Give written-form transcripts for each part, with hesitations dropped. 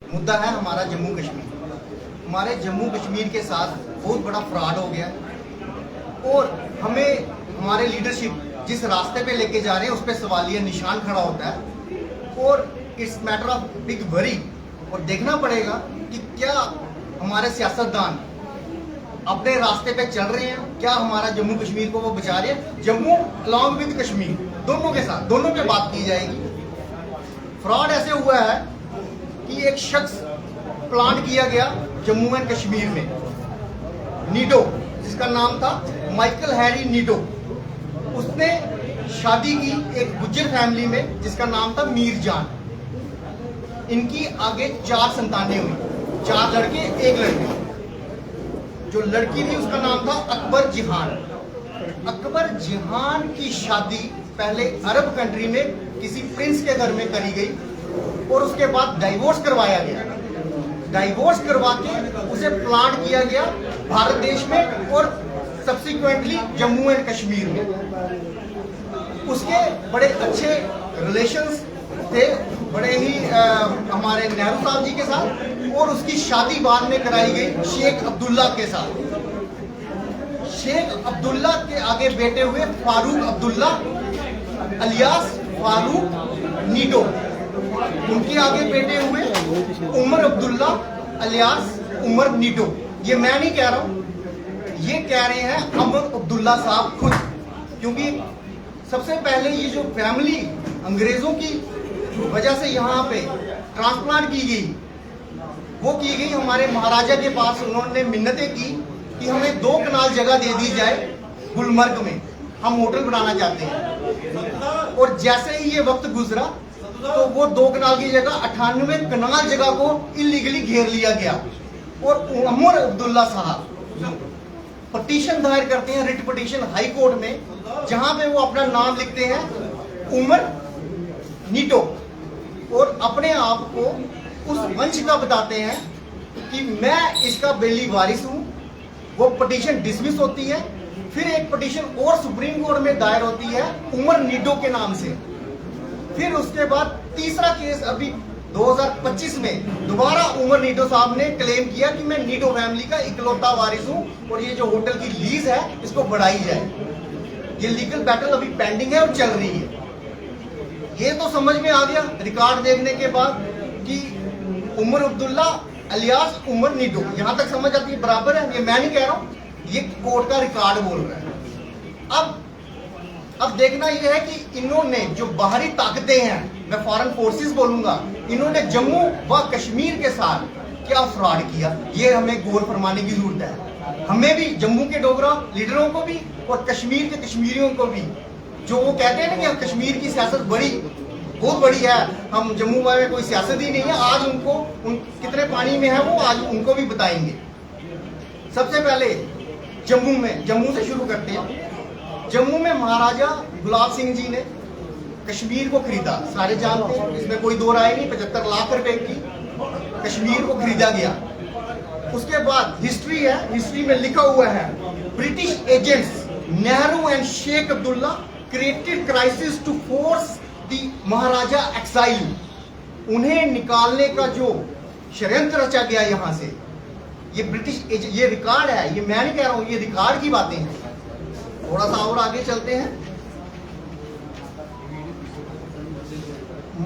मुद्दा है हमारा जम्मू कश्मीर। हमारे जम्मू कश्मीर के साथ बहुत बड़ा फ्रॉड हो गया और हमें हमारे लीडरशिप जिस रास्ते पे लेके जा रहे हैं उस पर सवालिया निशान खड़ा होता है और it's matter of big worry. और देखना पड़ेगा कि क्या हमारे सियासतदान अपने रास्ते पे चल रहे हैं, क्या हमारा जम्मू कश्मीर को वो बचा रहे हैं। जम्मू अलॉन्ग विद कश्मीर दोनों के साथ, दोनों पे बात की जाएगी। फ्रॉड ऐसे हुआ है कि एक शख्स प्लांट किया गया जम्मू एंड कश्मीर में, नीटो, जिसका नाम था माइकल हैरी नीटो। उसने शादी की एक गुज्जर फैमिली में जिसका नाम था मीर जान। इनकी आगे 4 संतानें हुई, 4 लड़के 1 लड़की। जो लड़की थी उसका नाम था अकबर जिहान। अकबर जिहान की शादी पहले अरब कंट्री में किसी प्रिंस के घर में करी गई और उसके बाद डाइवोर्स करवाया गया। डाइवोर्स करवा के उसे प्लांट किया गया भारत देश में और सब्सिक्वेंटली जम्मू एंड कश्मीर में। उसके बड़े अच्छे रिलेशंस थे, बड़े ही हमारे नेहरू साहब जी के साथ, और उसकी शादी बाद में कराई गई शेख अब्दुल्ला के साथ। शेख अब्दुल्ला के आगे बेटे हुए फारूक अब्दुल्ला अलियास फारूक नीटो। उनके आगे बेटे हुए उमर अब्दुल्ला अलियास उमर नीटो। ये मैं नहीं कह रहा हूं, ये कह रहे हैं अमर अब्दुल्ला साहब खुद, क्योंकि सबसे पहले ये जो फैमिली अंग्रेजों की वजह से यहाँ पे ट्रांसप्लांट की गई, वो की गई हमारे महाराजा के पास। उन्होंने मिन्नतें की कि हमें 2 कनाल जगह दे दी जाए गुलमर्ग में, हम होटल बनाना चाहते हैं। और जैसे ही ये वक्त गुजरा तो वो 2 कनाल की जगह 98 कनाल जगह को इलीगली घेर लिया गया। और उमर अब्दुल्ला साहब पटिशन दायर करते हैं, रिट पटिशन हाई कोर्ट में, जहां पे वो अपना नाम लिखते हैं उमर नीटो और अपने आप को उस वंश का बताते हैं कि मैं इसका बेली वारिस हूं। वो पटिशन डिसमिस होती है, फिर एक पटिशन और सुप्रीम कोर्ट में दायर होती है उमर नीटो के नाम से। फिर उसके बाद तीसरा केस अभी 2025 में दोबारा उमर नीटो साहब ने क्लेम किया कि मैं नीटो फैमिली का इकलौता वारिस हूं और ये जो होटल की लीज है इसको बढ़ाई जाए। ये लीगल बैटल अभी पेंडिंग है और चल रही है। ये तो समझ में आ गया रिकॉर्ड देखने के बाद कि उमर अब्दुल्ला अलियास उमर नीटो, यहां तक समझ आती है, बराबर है। ये मैं नहीं कह रहा हूं, ये कोर्ट का रिकॉर्ड बोल रहा है। अब देखना यह है कि इन्होंने जो बाहरी ताकतें हैं, मैं फॉरेन फोर्सेस बोलूंगा, इन्होंने जम्मू व कश्मीर के साथ क्या फ्रॉड किया, ये हमें गौर फरमाने की जरूरत है। हमें भी, जम्मू के डोगरा लीडरों को भी और कश्मीर के कश्मीरियों को भी, जो वो कहते हैं ना कि कश्मीर की सियासत बहुत बड़ी है, हम जम्मू में कोई सियासत ही नहीं है, आज उनको कितने पानी में है वो आज उनको भी बताएंगे। सबसे पहले जम्मू से शुरू करते हैं। जम्मू में महाराजा गुलाब सिंह जी ने कश्मीर को खरीदा, सारे जानते हैं, इसमें कोई दो राय नहीं। 75 लाख रुपए की कश्मीर को खरीदा गया। उसके बाद हिस्ट्री है, हिस्ट्री में लिखा हुआ है British agents Nehru and Sheikh Abdullah created crisis to force the Maharaja exile. उन्हें निकालने का जो षड्यंत्र रचा गया यहां से, ये ब्रिटिश ये रिकॉर्ड है, ये मैं नहीं कह रहा हूं, ये रिकॉर्ड की बातें हैं। थोड़ा सा और आगे चलते हैं।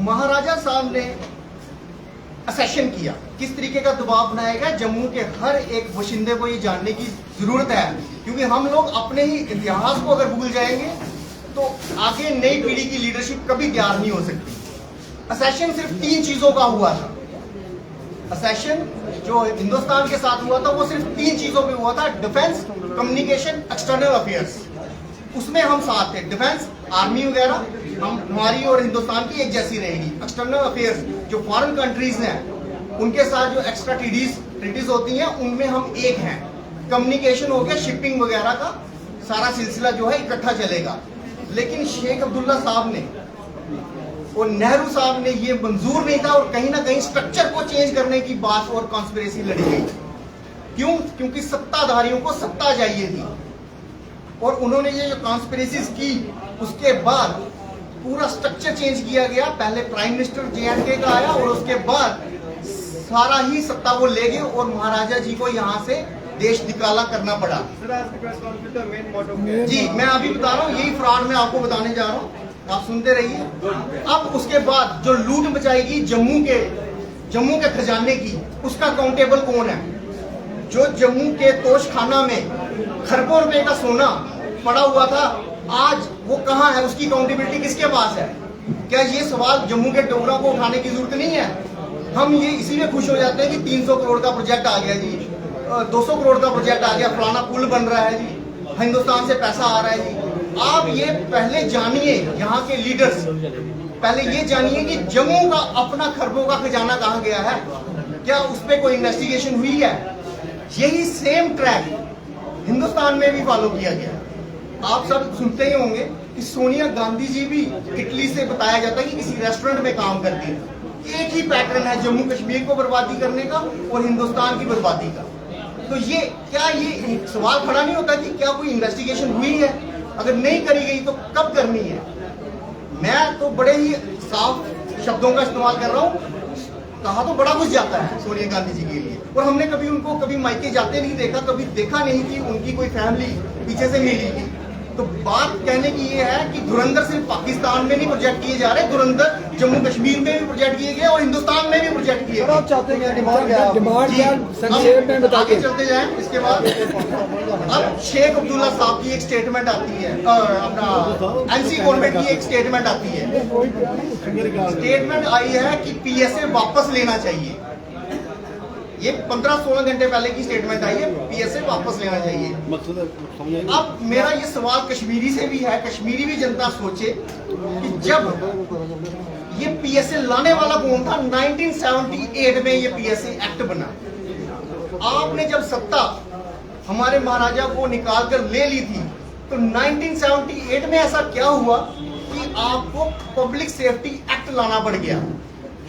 महाराजा साहब ने असेशन किया, किस तरीके का दबाव बनाया गया, जम्मू के हर एक बाशिंदे को ये जानने की जरूरत है, क्योंकि हम लोग अपने ही इतिहास को अगर भूल जाएंगे तो आगे नई पीढ़ी की लीडरशिप कभी तैयार नहीं हो सकती। असेशन सिर्फ 3 चीजों का हुआ था। असेशन जो हिंदुस्तान के साथ हुआ था वो सिर्फ 3 चीजों पे हुआ था, डिफेंस, कम्युनिकेशन, एक्सटर्नल अफेयर्स। उसमें हम साथ थे। डिफेंस, आर्मी वगैरह हमारी और हिंदुस्तान की एक जैसी रहेगी। एक्सटर्नल अफेयर्स, जो फॉरेन कंट्रीज हैं उनके साथ जो एक्स्ट्रा ट्रीटीज होती हैं उनमें हम एक हैं। कम्युनिकेशन हो गया, शिपिंग वगैरह का सारा सिलसिला जो है इकट्ठा चलेगा। लेकिन शेख अब्दुल्ला साहब ने और नेहरू साहब ने ये मंजूर नहीं था और कहीं ना कहीं स्ट्रक्चर को चेंज करने की बात और कॉन्स्पिरेसी लड़ी गई। क्यों? क्योंकि सत्ताधारियों को सत्ता चाहिए थी और उन्होंने ये जो कॉन्स्पिरेसीज की उसके बाद पूरा स्ट्रक्चर चेंज किया गया। पहले प्राइम मिनिस्टर JNK का आया और उसके बाद सारा ही सत्ता वो ले गए और महाराजा जी को यहाँ से देश निकाला करना पड़ा। जी मैं अभी बता रहा हूँ, यही फ्रॉड मैं आपको बताने जा रहा हूँ, आप सुनते रहिए। अब उसके बाद जो लूट मचाएगी जम्मू के खजाने की, उसका अकाउंटेबल कौन है? जो जम्मू के तोशखाना में खरबों रुपए का सोना पड़ा हुआ था, आज वो कहाँ है? उसकी अकाउंटेबिलिटी किसके पास है? क्या ये सवाल जम्मू के डोगरा को उठाने की जरूरत नहीं है? हम ये इसीलिए खुश हो जाते हैं कि 300 करोड़ का प्रोजेक्ट आ गया जी, 200 करोड़ का प्रोजेक्ट आ गया, फलाना पुल बन रहा है जी, हिंदुस्तान से पैसा आ रहा है जी। आप ये पहले जानिए, यहाँ के लीडर्स पहले ये जानिए कि जम्मू का अपना खरबों का खजाना कहाँ गया है, क्या उस पर कोई इन्वेस्टिगेशन हुई है? यही सेम ट्रैक हिंदुस्तान में भी फॉलो किया गया। आप सब सुनते ही होंगे कि सोनिया गांधी जी भी इटली से बताया जाता है कि किसी रेस्टोरेंट में काम करती है। एक ही पैटर्न है जम्मू कश्मीर को बर्बादी करने का और हिंदुस्तान की बर्बादी का। तो ये क्या ये सवाल खड़ा नहीं होता कि क्या कोई इन्वेस्टिगेशन हुई है? अगर नहीं करी गई तो कब करनी है? मैं तो बड़े ही साफ शब्दों का इस्तेमाल कर रहा हूँ, कहा तो बड़ा कुछ जाता है सोनिया गांधी जी के लिए, और हमने कभी उनको कभी मायके जाते नहीं देखा, कभी देखा नहीं कि उनकी कोई फैमिली पीछे से मिली थी। तो बात कहने की ये है कि धुरंधर सिर्फ पाकिस्तान में नहीं प्रोजेक्ट किए जा रहे, धुरंधर जम्मू कश्मीर में भी प्रोजेक्ट किए गए और हिंदुस्तान में भी प्रोजेक्ट किए गए। आप चाहते हैं डिमांड संक्षेप में आगे चलते जाएं। इसके बाद अब शेख अब्दुल्ला साहब की एक स्टेटमेंट आती है, अपना एनसी गवर्नमेंट की एक स्टेटमेंट आती है। स्टेटमेंट आई है कि पीएसए वापस लेना चाहिए। ये 15-16 घंटे पहले की स्टेटमेंट आई है, पीएसए वापस लेना चाहिए। अब मेरा ये सवाल कश्मीरी से भी है, कश्मीरी भी जनता सोचे कि जब ये पीएसए लाने वाला कौन था? 1978 में ये पीएसए एक्ट बना। आपने जब सत्ता हमारे महाराजा को निकाल कर ले ली थी, तो 1978 में ऐसा क्या हुआ कि आपको पब्लिक सेफ्टी एक्ट लाना पड़ गया?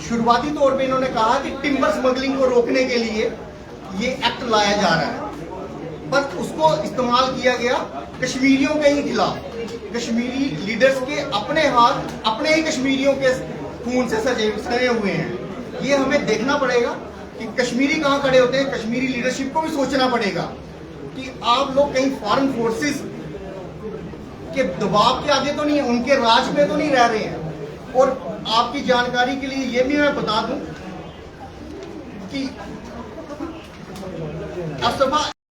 शुरुआती तौर पे इन्होंने कहा कि टिम्बर स्मगलिंग को रोकने के लिए ये एक्ट लाया जा रहा है, पर उसको इस्तेमाल किया गया कश्मीरियों के ही खिलाफ। कश्मीरी लीडर्स के अपने हाथ अपने ही कश्मीरियों के खून से सजे हुए हैं। ये हमें देखना पड़ेगा कि कश्मीरी कहाँ खड़े होते हैं। कश्मीरी लीडरशिप को भी सोचना पड़ेगा कि आप लोग कहीं फॉरेन फोर्सेस के दबाव के आगे तो नहीं है, उनके राज में तो नहीं रह रहे हैं। और आपकी जानकारी के लिए ये भी मैं बता दूं कि असफा